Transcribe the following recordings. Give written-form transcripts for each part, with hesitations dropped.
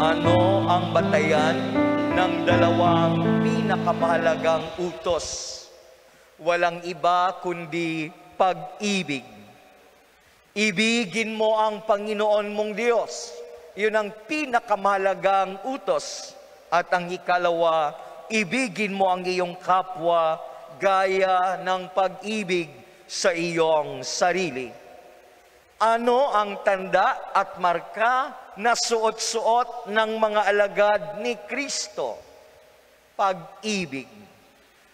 Ano ang batayan ng dalawang pinakamahalagang utos? Walang iba kundi pag-ibig. Ibigin mo ang Panginoon mong Diyos. Yun ang pinakamahalagang utos. At ang ikalawa, ibigin mo ang iyong kapwa gaya ng pag-ibig sa iyong sarili. Ano ang tanda at marka na suot-suot ng mga alagad ni Kristo? Pag-ibig.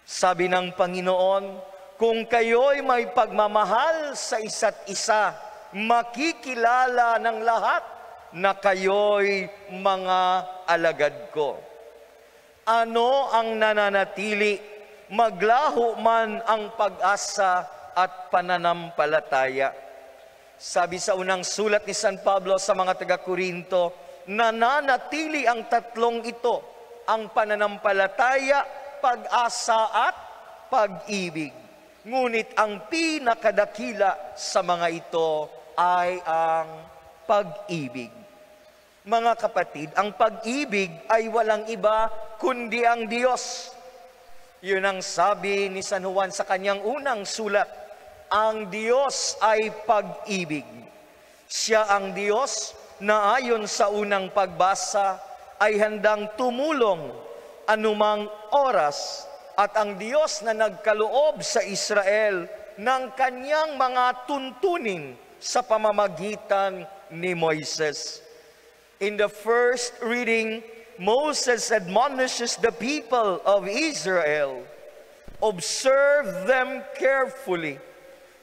Sabi ng Panginoon, kung kayo'y may pagmamahal sa isa't isa, makikilala ng lahat na kayo'y mga alagad ko. Ano ang nananatili? Maglaho man ang pag-asa at pananampalataya. Sabi sa unang sulat ni San Pablo sa mga taga-Korinto, nananatili ang tatlong ito, ang pananampalataya, pag-asa at pag-ibig. Ngunit ang pinakadakila sa mga ito ay ang pag-ibig. Mga kapatid, ang pag-ibig ay walang iba kundi ang Diyos. Yun ang sabi ni San Juan sa kanyang unang sulat, ang Diyos ay pag-ibig. Siya ang Diyos na ayon sa unang pagbasa ay handang tumulong anumang oras, at ang Diyos na nagkaloob sa Israel ng kanyang mga tuntunin sa pamamagitan ni Moises. In the first reading, Moses admonishes the people of Israel, observe them carefully,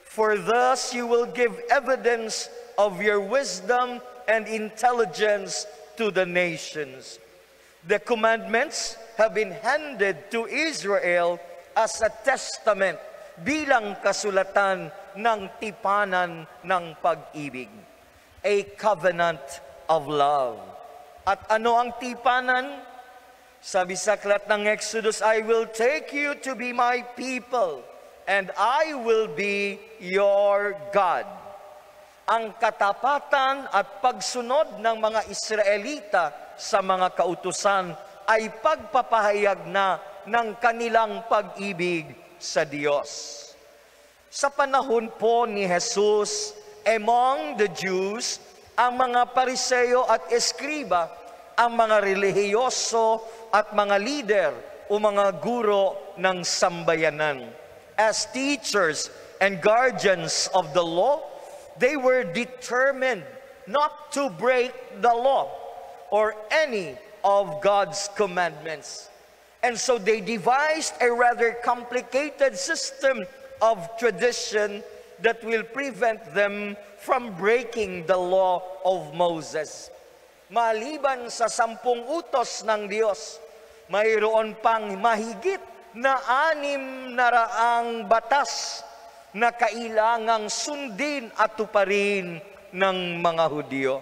for thus you will give evidence of your wisdom and intelligence to the nations. The commandments have been handed to Israel as a testament, bilang kasulatan ng tipanan ng pag-ibig. A covenant of love. At ano ang tipanan? Sabi sa aklat ng Exodus, I will take you to be my people, and I will be your God. Ang katapatan at pagsunod ng mga Israelita sa mga kautusan ay pagpapahayag na ng kanilang pag-ibig sa Diyos. Sa panahon po ni Jesus, among the Jews, ang mga Pariseo at Eskriba, ang mga relihiyoso at mga leader o mga guro ng sambayanan. As teachers and guardians of the law, they were determined not to break the law or any of God's commandments. And so they devised a rather complicated system of tradition that will prevent them from breaking the law of Moses. Maliban sa 10 utos ng Diyos, mayroon pang mahigit na 600 batas na kailangang sundin at tuparin ng mga Hudyo.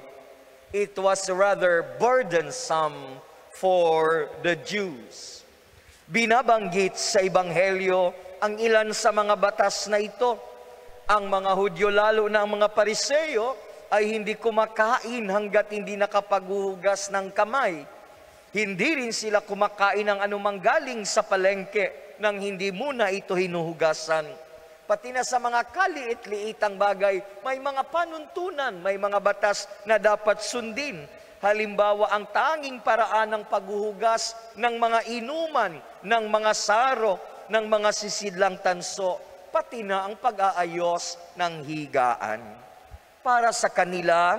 It was rather burdensome for the Jews. Binabanggit sa Ebanghelyo ang ilan sa mga batas na ito. Ang mga Hudyo, lalo na ang mga Pariseo, ay hindi kumakain hanggat hindi nakapaghuhugas ng kamay. Hindi rin sila kumakain ng anumang galing sa palengke nang hindi muna ito hinuhugasan. Pati na sa mga kaliit-liitang bagay, may mga panuntunan, may mga batas na dapat sundin. Halimbawa, ang tanging paraan ng paghuhugas ng mga inuman, ng mga saro, ng mga sisidlang tanso, pati na ang pag-aayos ng higaan. Para sa kanila,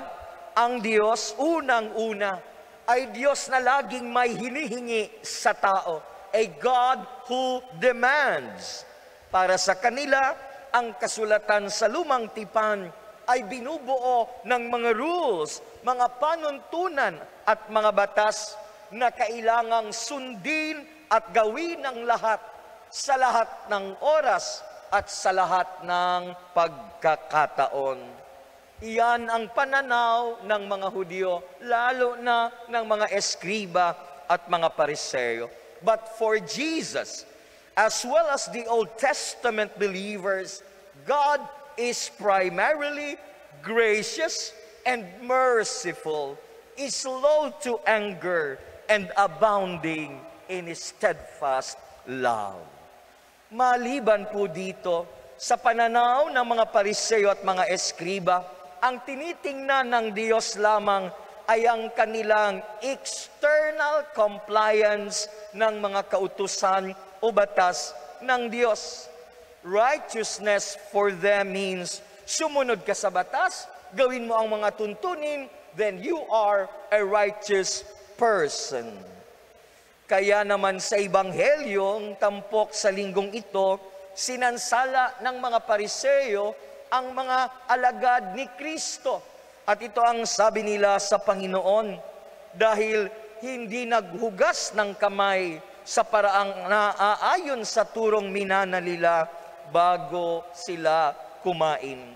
ang Diyos unang-una ay Diyos na laging may hinihingi sa tao, a God who demands. Para sa kanila, ang kasulatan sa lumang tipan ay binubuo ng mga rules, mga panuntunan at mga batas na kailangang sundin at gawin ng lahat sa lahat ng oras at sa lahat ng pagkakataon. Iyan ang pananaw ng mga Hudyo, lalo na ng mga Eskriba at mga Pariseo. But for Jesus, as well as the Old Testament believers, God is primarily gracious and merciful, is slow to anger, and abounding in steadfast love. Maliban po dito, sa pananaw ng mga Pariseo at mga Eskriba, ang tinitingnan ng Diyos lamang ay ang kanilang external compliance ng mga kautusan o batas ng Diyos. Righteousness for them means sumunod ka sa batas, gawin mo ang mga tuntunin, then you are a righteous person. Kaya naman sa Ebanghelyo, tampok sa linggong ito, sinansala ng mga Pariseo ang mga alagad ni Kristo. At ito ang sabi nila sa Panginoon, dahil hindi naghugas ng kamay sa paraang naaayon sa turong minana nila bago sila kumain.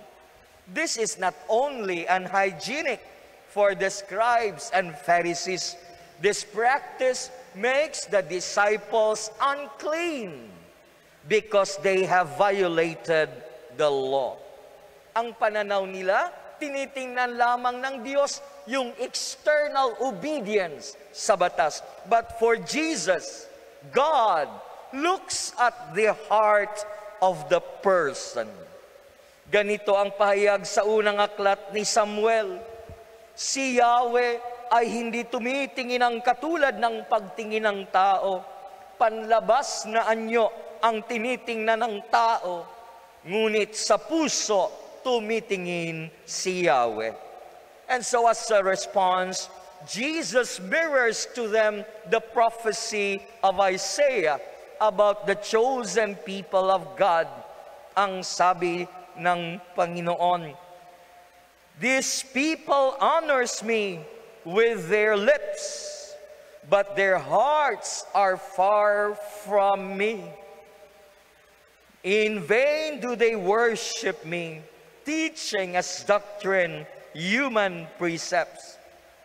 This is not only unhygienic for the scribes and Pharisees. This practice makes the disciples unclean because they have violated the law. Ang pananaw nila, tinitingnan lamang ng Diyos yung external obedience sa batas. But for Jesus, God looks at the heart of the person. Ganito ang pahayag sa unang aklat ni Samuel. Si Yahweh ay hindi tumitingin ang katulad ng pagtingin ng tao. Panlabas na anyo ang tinitingnan ng tao, ngunit sa puso tumitingin si Yahweh. And so as a response, Jesus mirrors to them the prophecy of Isaiah about the chosen people of God. Ang sabi ng Panginoon, "These people honors me with their lips, but their hearts are far from me. In vain do they worship me, teaching as doctrine human precepts."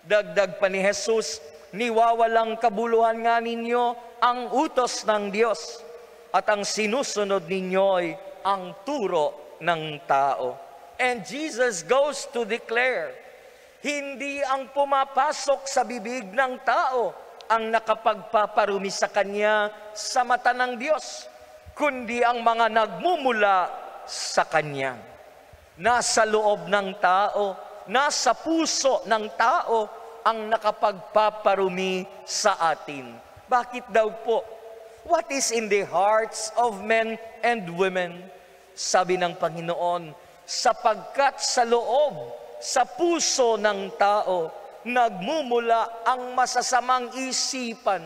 Dagdag pa ni Jesus, "Niwawalang kabuluhan nga ninyo ang utos ng Diyos, at ang sinusunod ninyo'y ang turo ng tao." And Jesus goes to declare, hindi ang pumapasok sa bibig ng tao ang nakapagpaparumi sa Kanya sa mata ng Diyos, kundi ang mga nagmumula sa Kanya. Nasa loob ng tao, nasa puso ng tao ang nakapagpaparumi sa atin. Bakit daw po? What is in the hearts of men and women? Sabi ng Panginoon, sapagkat sa loob, sa puso ng tao, nagmumula ang masasamang isipan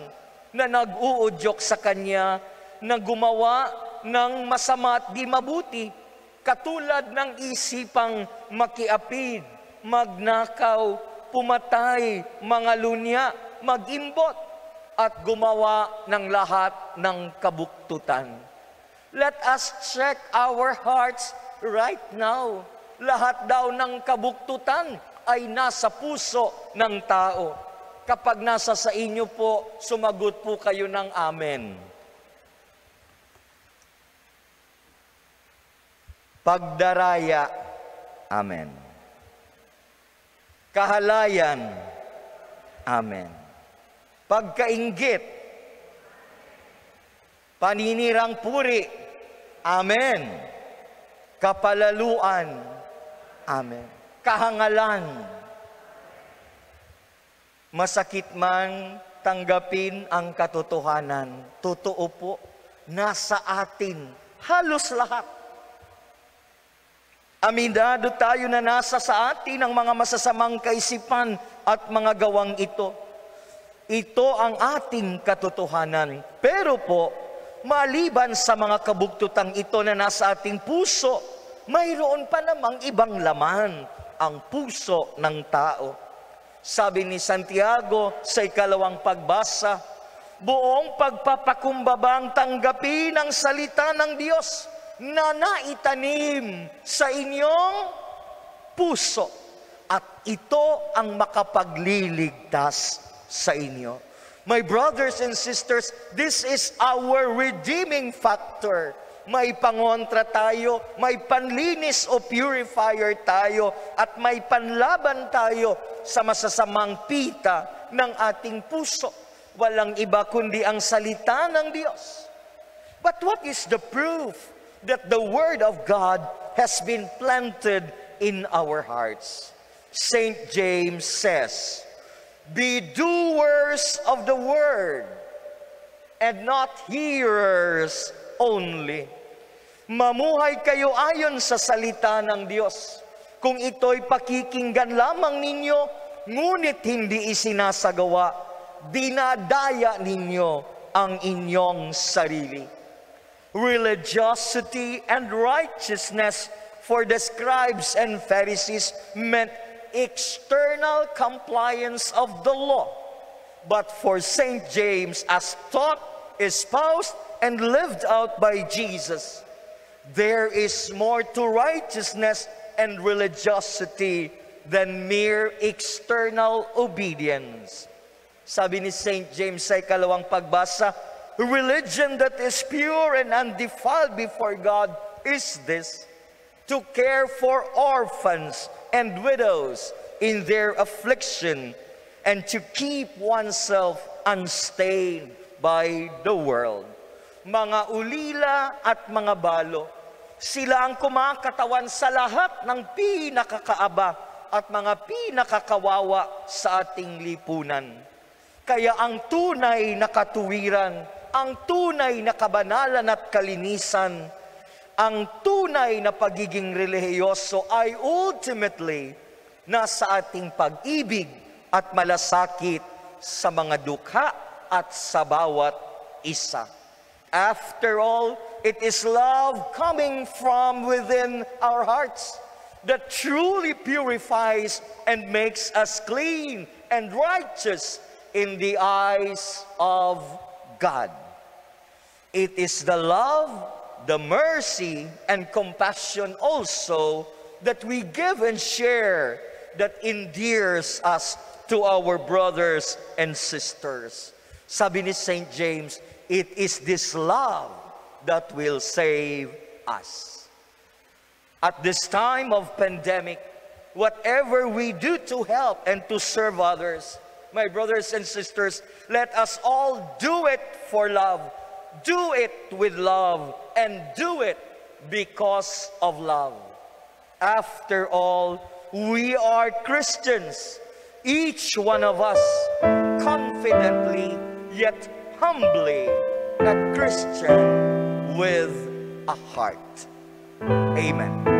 na nag-uudyok sa kanya na gumawa ng masama at di mabuti, katulad ng isipang makiapid, magnakaw, pumatay, mangalunya, mag-imbot, at gumawa ng lahat ng kabuktutan. Let us check our hearts right now. Lahat daw ng kabuktutan ay nasa puso ng tao. Kapag nasa sa inyo po, sumagot po kayo ng amen. Pagdaraya, amen. Kahalayan, amen. Pagkainggit, paninirang puri, amen. Kapalaluan, amen. Kahangalan, masakit man tanggapin ang katotohanan. Totoo po, nasa atin halos lahat. Aminado tayo na nasa sa atin ang mga masasamang kaisipan at mga gawang ito. Ito ang ating katotohanan. Pero po, maliban sa mga kabuktutang ito na nasa ating puso, mayroon pa namang ibang laman ang puso ng tao. Sabi ni Santiago sa ikalawang pagbasa, buong pagpapakumbabang tanggapin ang salita ng Diyos na naitanim sa inyong puso, at ito ang makapagliligtas sa inyo. My brothers and sisters, this is our redeeming factor. may pangontra tayo, may panlinis o purifier tayo, at may panlaban tayo sa masasamang pita ng ating puso. Walang iba kundi ang salita ng Diyos. But what is the proof that the Word of God has been planted in our hearts? St. James says, "Be doers of the Word, and not hearers only." Mamuhay kayo ayon sa salita ng Diyos. Kung ito'y pakikinggan lamang ninyo, ngunit hindi isinasagawa, dinadaya ninyo ang inyong sarili. Religiosity and righteousness for the scribes and Pharisees meant external compliance of the law. But for St. James, as taught, espoused, and lived out by Jesus, there is more to righteousness and religiosity than mere external obedience. Sabi ni St. James sa ikalawang pagbasa, "Religion that is pure and undefiled before God is this, to care for orphans and widows in their affliction, and to keep oneself unstained by the world." Mga ulila at mga balo, sila ang kumakatawan sa lahat ng pinakakaaba at mga pinakakawawa sa ating lipunan. Kaya ang tunay na katuwiran, ang tunay na kabanalan at kalinisan, ang tunay na pagiging relihiyoso ay ultimately nasa ating pag-ibig at malasakit sa mga dukha at sa bawat isa. After all, it is love coming from within our hearts that truly purifies and makes us clean and righteous in the eyes of God. It is the love, the mercy, and compassion also that we give and share that endears us to our brothers and sisters. Sabi ni St. James, it is this love that will save us. At this time of pandemic, whatever we do to help and to serve others, my brothers and sisters, let us all do it for love. Do it with love, and do it because of love. After all, we are Christians, each one of us confidently yet humbly a Christian with a heart. Amen.